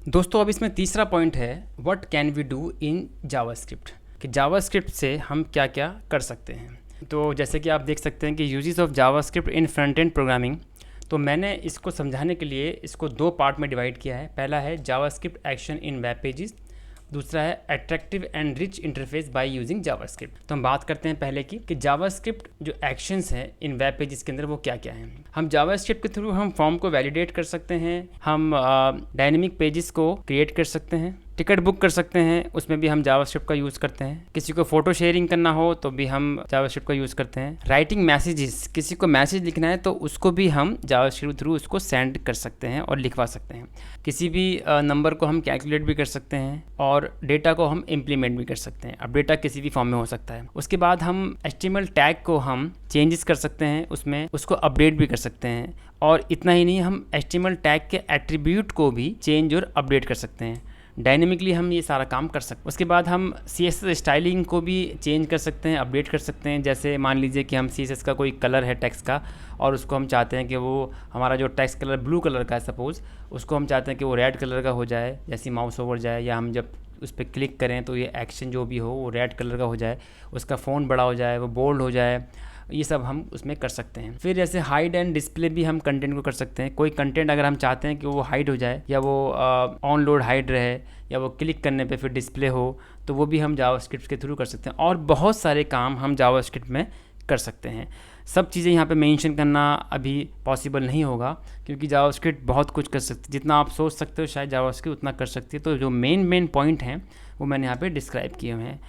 दोस्तों अब इसमें तीसरा पॉइंट है what can we do in JavaScript, कि जावास्क्रिप्ट से हम क्या क्या कर सकते हैं। तो जैसे कि आप देख सकते हैं कि uses of JavaScript in front end programming, तो मैंने इसको समझाने के लिए इसको दो पार्ट में डिवाइड किया है। पहला है JavaScript action in web pages, दूसरा है attractive and rich interface by using JavaScript. तो हम बात करते हैं पहले की कि जावास्क्रिप्ट जो एक्शंस हैं इन वेब पेजेस के अंदर वो क्या क्या हैं। हम जावास्क्रिप्ट के थ्रू हम फॉर्म को वैलिडेट कर सकते हैं, हम डायनेमिक पेजेस को क्रिएट कर सकते हैं, टिकट बुक कर सकते हैं, उसमें भी हम जावास्क्रिप्ट का यूज़ करते हैं। किसी को फोटो शेयरिंग करना हो तो भी हम जावास्क्रिप्ट का यूज़ करते हैं। राइटिंग मैसेजेस, किसी को मैसेज लिखना है तो उसको भी हम जावास्क्रिप्ट थ्रू उसको सेंड कर सकते हैं और लिखवा सकते हैं। किसी भी नंबर को हम कैलकुलेट भी कर सकते हैं और डेटा को हम इम्प्लीमेंट भी कर सकते हैं। अब डेटा किसी भी फॉर्म में हो सकता है। उसके बाद हम HTML टैग को हम चेंजेस कर सकते हैं, उसमें उसको अपडेट भी कर सकते हैं। और इतना ही नहीं, हम HTML टैग के एट्रीब्यूट को भी चेंज और अपडेट कर सकते हैं। डायनेमिकली हम ये सारा काम कर सकते हैं। उसके बाद हम CSS स्टाइलिंग को भी चेंज कर सकते हैं, अपडेट कर सकते हैं। जैसे मान लीजिए कि हम CSS का कोई कलर है टेक्स्ट का और उसको हम चाहते हैं कि वो हमारा जो टेक्स्ट कलर ब्लू कलर का है सपोज़, उसको हम चाहते हैं कि वो रेड कलर का हो जाए, जैसे माउस ओवर जाए या हम जब उस पर क्लिक करें तो ये एक्शन जो भी हो वो रेड कलर का हो जाए, उसका फ़ॉन्ट बड़ा हो जाए, वो बोल्ड हो जाए, ये सब हम उसमें कर सकते हैं। फिर जैसे हाइड एंड डिस्प्ले भी हम कंटेंट को कर सकते हैं। कोई कंटेंट अगर हम चाहते हैं कि वो हाइड हो जाए या वो ऑन लोड हाइड रहे या वो क्लिक करने पे फिर डिस्प्ले हो, तो वो भी हम जावास्क्रिप्ट के थ्रू कर सकते हैं। और बहुत सारे काम हम जावास्क्रिप्ट में कर सकते हैं। सब चीज़ें यहाँ पे मेंशन करना अभी पॉसिबल नहीं होगा क्योंकि जावास्क्रिप्ट बहुत कुछ कर सकती है। जितना आप सोच सकते हो शायद जावास्क्रिप्ट उतना कर सकती है। तो जो मेन पॉइंट हैं वो मैंने यहाँ पे डिस्क्राइब किए हुए हैं।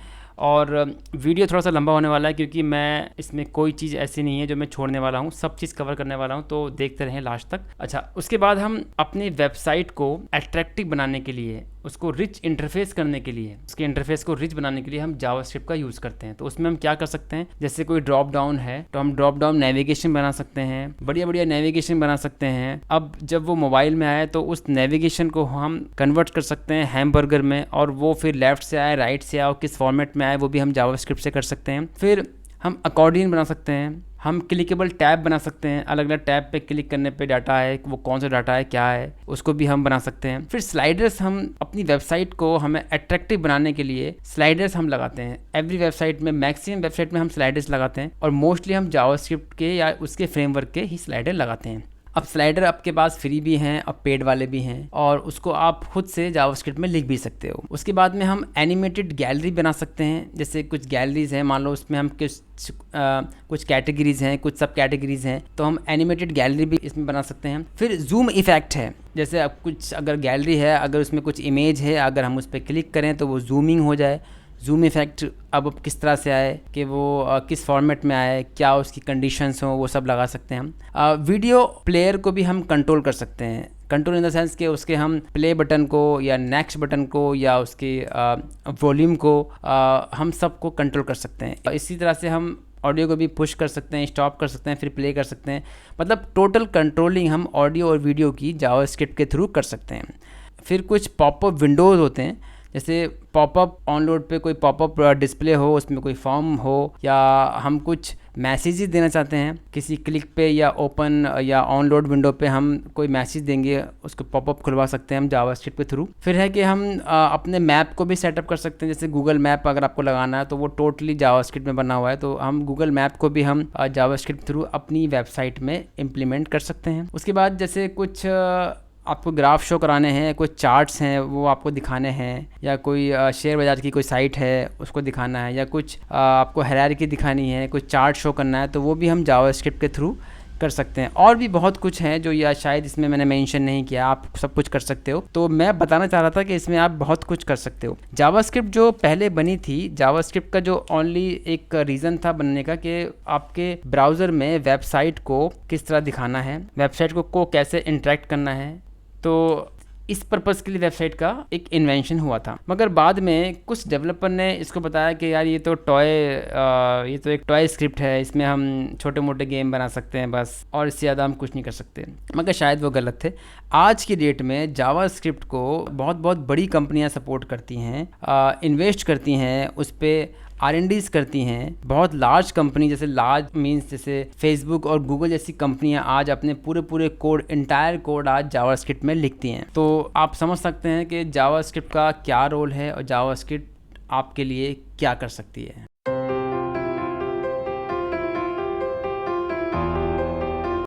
और वीडियो थोड़ा सा लंबा होने वाला है क्योंकि मैं इसमें कोई चीज़ ऐसी नहीं है जो मैं छोड़ने वाला हूँ, सब चीज़ कवर करने वाला हूँ, तो देखते रहें लास्ट तक। अच्छा, उसके बाद हम अपनी वेबसाइट को अट्रैक्टिव बनाने के लिए, उसको रिच इंटरफेस करने के लिए, उसके इंटरफेस को रिच बनाने के लिए हम जावास्क्रिप्ट का यूज़ करते हैं। तो उसमें हम क्या कर सकते हैं, जैसे कोई ड्रॉप डाउन है तो हम ड्रॉप डाउन नेविगेशन बना सकते हैं, बढ़िया नेविगेशन बना सकते हैं। अब जब वो मोबाइल में आए तो उस नेविगेशन को हम कन्वर्ट कर सकते हैं हैमबर्गर में, और वो फिर लेफ्ट से आए राइट से आए किस फॉर्मेट में आए वो भी हम जावास्क्रिप्ट से कर सकते हैं। फिर हम अकॉर्डियन बना सकते हैं, हम क्लिकेबल टैब बना सकते हैं, अलग अलग टैब पे क्लिक करने पे डाटा है, वो कौन सा डाटा है क्या है उसको भी हम बना सकते हैं। फिर स्लाइडर्स, हम अपनी वेबसाइट को हमें अट्रैक्टिव बनाने के लिए स्लाइडर्स हम लगाते हैं। एवरी वेबसाइट में, मैक्सिमम वेबसाइट में हम स्लाइडर्स लगाते हैं और मोस्टली हम जावास्क्रिप्ट के या उसके फ्रेमवर्क के ही स्लाइडर लगाते हैं। अब स्लाइडर आपके पास फ्री भी हैं, अब पेड वाले भी हैं, और उसको आप खुद से जावास्क्रिप्ट में लिख भी सकते हो। उसके बाद में हम एनिमेटेड गैलरी बना सकते हैं। जैसे कुछ गैलरीज हैं, मान लो उसमें हम कुछ कैटेगरीज हैं, कुछ सब कैटेगरीज हैं, तो हम एनिमेटेड गैलरी भी इसमें बना सकते हैं। फिर जूम इफेक्ट है, जैसे अब कुछ अगर गैलरी है, अगर उसमें कुछ इमेज है, अगर हम उस पर क्लिक करें तो वो जूमिंग हो जाए। जूम इफेक्ट अब किस तरह से आए कि वो किस फॉर्मेट में आए, क्या उसकी कंडीशंस हो, वो सब लगा सकते हैं हम। वीडियो प्लेयर को भी हम कंट्रोल कर सकते हैं। कंट्रोल इन द सेंस कि उसके हम प्ले बटन को या नेक्स्ट बटन को या उसके वॉल्यूम को हम सबको कंट्रोल कर सकते हैं। इसी तरह से हम ऑडियो को भी पुश कर सकते हैं, स्टॉप कर सकते हैं, फिर प्ले कर सकते हैं। मतलब टोटल कंट्रोलिंग हम ऑडियो और वीडियो की जावास्क्रिप्ट के थ्रू कर सकते हैं। फिर कुछ पॉपअप विंडोज़ होते हैं, जैसे पॉपअप ऑनलोड पे कोई पॉपअप डिस्प्ले हो, उसमें कोई फॉर्म हो, या हम कुछ मैसेजेस देना चाहते हैं किसी क्लिक पे या ओपन या ऑनलोड विंडो पे हम कोई मैसेज देंगे, उसको पॉपअप खुलवा सकते हैं हम जावास्क्रिप्ट के थ्रू। फिर है कि हम अपने मैप को भी सेटअप कर सकते हैं। जैसे गूगल मैप अगर आपको लगाना है तो वो टोटली जावास्क्रिप्ट में बना हुआ है, तो हम गूगल मैप को भी हम जावास्क्रिप्ट थ्रू अपनी वेबसाइट में इम्प्लीमेंट कर सकते हैं। उसके बाद जैसे कुछ आपको ग्राफ शो कराने हैं, कुछ चार्ट्स हैं वो आपको दिखाने हैं, या कोई शेयर बाज़ार की कोई साइट है उसको दिखाना है, या कुछ आपको हायरार्की दिखानी है, कुछ चार्ट शो करना है, तो वो भी हम जावास्क्रिप्ट के थ्रू कर सकते हैं। और भी बहुत कुछ है जो या शायद इसमें मैंने मेंशन नहीं किया, आप सब कुछ कर सकते हो। तो मैं बताना चाह रहा था कि इसमें आप बहुत कुछ कर सकते हो। जावास्क्रिप्ट जो पहले बनी थी, जावास्क्रिप्ट का जो ओनली एक रीज़न था बनने का कि आपके ब्राउज़र में वेबसाइट को किस तरह दिखाना है, वेबसाइट को कैसे इंटरेक्ट करना है, तो इस पर्पज़ के लिए वेबसाइट का एक इन्वेंशन हुआ था। मगर बाद में कुछ डेवलपर ने इसको बताया कि यार ये तो एक टॉय स्क्रिप्ट है, इसमें हम छोटे मोटे गेम बना सकते हैं बस, और इससे ज़्यादा हम कुछ नहीं कर सकते। मगर शायद वो गलत थे। आज की डेट में जावास्क्रिप्ट को बहुत बड़ी कंपनियां सपोर्ट करती हैं, इन्वेस्ट करती हैं, उस पर R&Ds करती हैं, बहुत लार्ज कंपनी, जैसे लार्ज मीन्स जैसे फेसबुक और गूगल जैसी कंपनियां आज अपने पूरे कोड, इंटायर कोड आज जावास्क्रिप्ट में लिखती हैं। तो आप समझ सकते हैं कि जावास्क्रिप्ट का क्या रोल है और जावास्क्रिप्ट आपके लिए क्या कर सकती है।